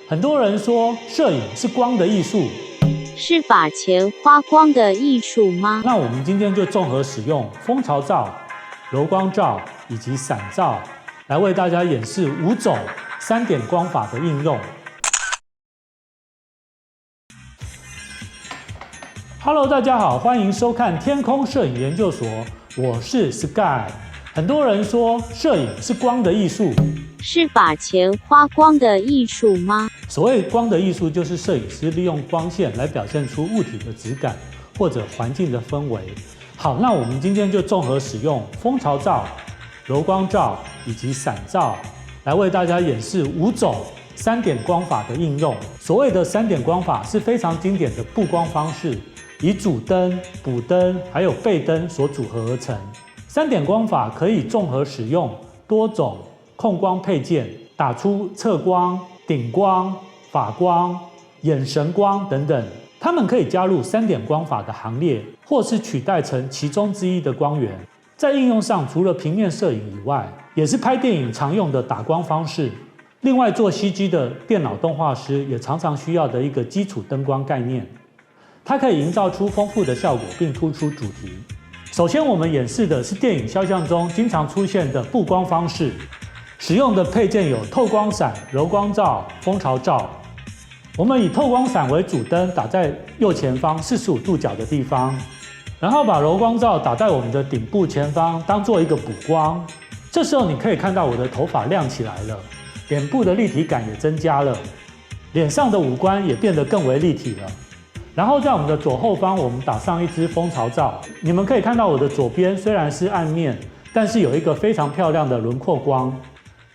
很多人说摄影是光的艺术，是把钱花光的艺术吗？那我们今天就综合使用蜂巢照、柔光照以及散照，来为大家演示5种3点光法的应用。Hello， 大家好，欢迎收看天空摄影研究所，我是 Sky。很多人说摄影是光的艺术，是把钱花光的艺术吗？所谓光的艺术，就是摄影师利用光线来表现出物体的质感或者环境的氛围。好，那我们今天就综合使用蜂巢照、柔光照以及散照，来为大家演示5种3点光法的应用。所谓的3点光法是非常经典的布光方式，以主灯、补灯还有背灯所组合而成。3点光法可以综合使用多种控光配件，打出侧光、顶光、法光、眼神光等等，它们可以加入3点光法的行列，或是取代成其中之一的光源。在应用上，除了平面摄影以外，也是拍电影常用的打光方式。另外，做 CG 的电脑动画师也常常需要的一个基础灯光概念，它可以营造出丰富的效果，并突出主题。首先，我们演示的是电影肖像中经常出现的布光方式，使用的配件有透光伞、柔光罩、蜂巢罩。我们以透光伞为主灯，打在右前方45度角的地方，然后把柔光罩打在我们的顶部前方，当做一个补光。这时候你可以看到我的头发亮起来了，脸部的立体感也增加了，脸上的五官也变得更为立体了。然后在我们的左后方，我们打上一支蜂巢罩。你们可以看到我的左边虽然是暗面，但是有一个非常漂亮的轮廓光。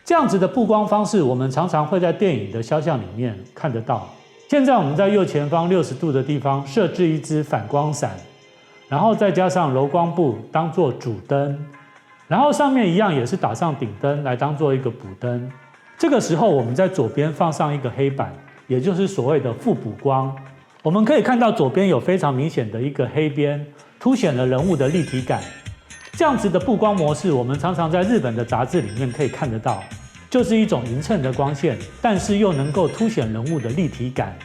这样子的布光方式，我们常常会在电影的肖像里面看得到。现在我们在右前方60度的地方设置一支反光伞，然后再加上柔光布当做主灯，然后上面一样也是打上顶灯来当做一个补灯。这个时候我们在左边放上一个黑板，也就是所谓的副补光。我们可以看到左边有非常明显的一个黑边，凸显了人物的立体感。这样子的布光模式，我们常常在日本的杂志里面可以看得到，就是一种匀称的光线，但是又能够凸显人物的立体感。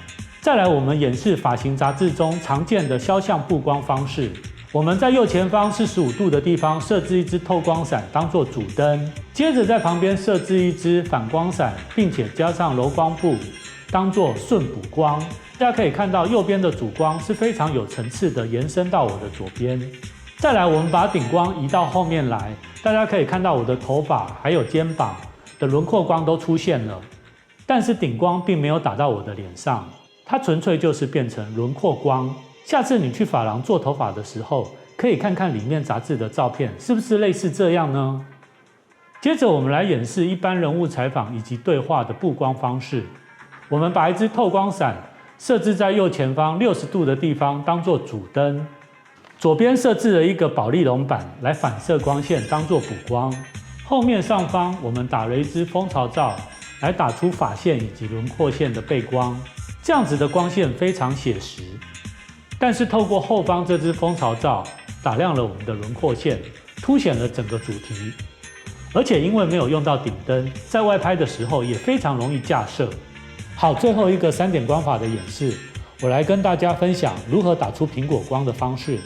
再来，我们演示发型杂志中常见的肖像布光方式。我们在右前方45度的地方设置一支透光伞当做主灯，接着在旁边设置一支反光伞，并且加上柔光布当做顺补光。大家可以看到右边的主光是非常有层次的延伸到我的左边。再来，我们把顶光移到后面来，大家可以看到我的头发还有肩膀的轮廓光都出现了，但是顶光并没有打到我的脸上，它纯粹就是变成轮廓光。下次你去发廊做头发的时候，可以看看里面杂志的照片，是不是类似这样呢？接着我们来演示一般人物采访以及对话的布光方式。我们把一支透光伞设置在右前方60度的地方当做主灯，左边设置了一个保丽龙板来反射光线当做补光。后面上方我们打了一支蜂巢罩来打出发线以及轮廓线的背光，这样子的光线非常写实。但是透过后方这支蜂巢罩打亮了我们的轮廓线，凸显了整个主题。而且因为没有用到顶灯，在外拍的时候也非常容易架设。好，最后一个3点光法的演示，我来跟大家分享如何打出苹果光的方式。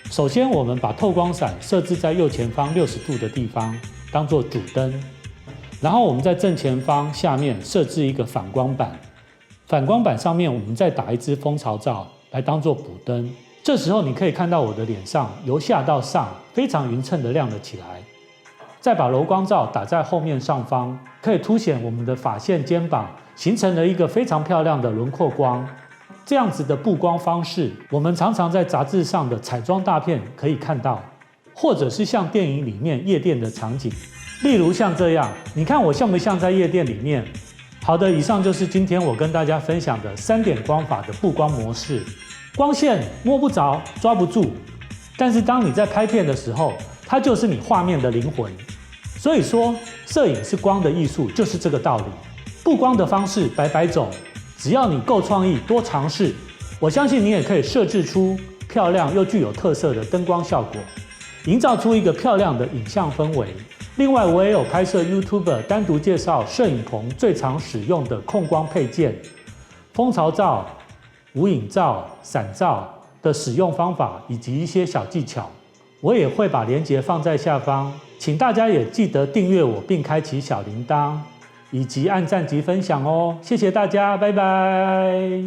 首先，我们把透光伞设置在右前方60度的地方，当做主灯。然后我们在正前方下面设置一个反光板，反光板上面我们再打一支蜂巢罩来当做补灯。这时候你可以看到我的脸上由下到上非常匀称的亮了起来。再把柔光罩打在后面上方，可以凸显我们的发线、肩膀，形成了一个非常漂亮的轮廓光。这样子的布光方式，我们常常在杂志上的彩妆大片可以看到，或者是像电影里面夜店的场景。例如像这样，你看我像不像在夜店里面？好的，以上就是今天我跟大家分享的3点光法的布光模式。光线摸不着、抓不住，但是当你在拍片的时候，它就是你画面的灵魂。所以说，摄影是光的艺术，就是这个道理。布光的方式百百种，只要你够创意、多尝试，我相信你也可以设置出漂亮又具有特色的灯光效果，营造出一个漂亮的影像氛围。另外，我也有拍摄 YouTube 单独介绍摄影棚最常使用的控光配件、蜂巢罩、无影罩、散罩的使用方法以及一些小技巧。我也会把连结放在下方，请大家也记得订阅我并开启小铃铛，以及按赞及分享哦。谢谢大家，拜拜。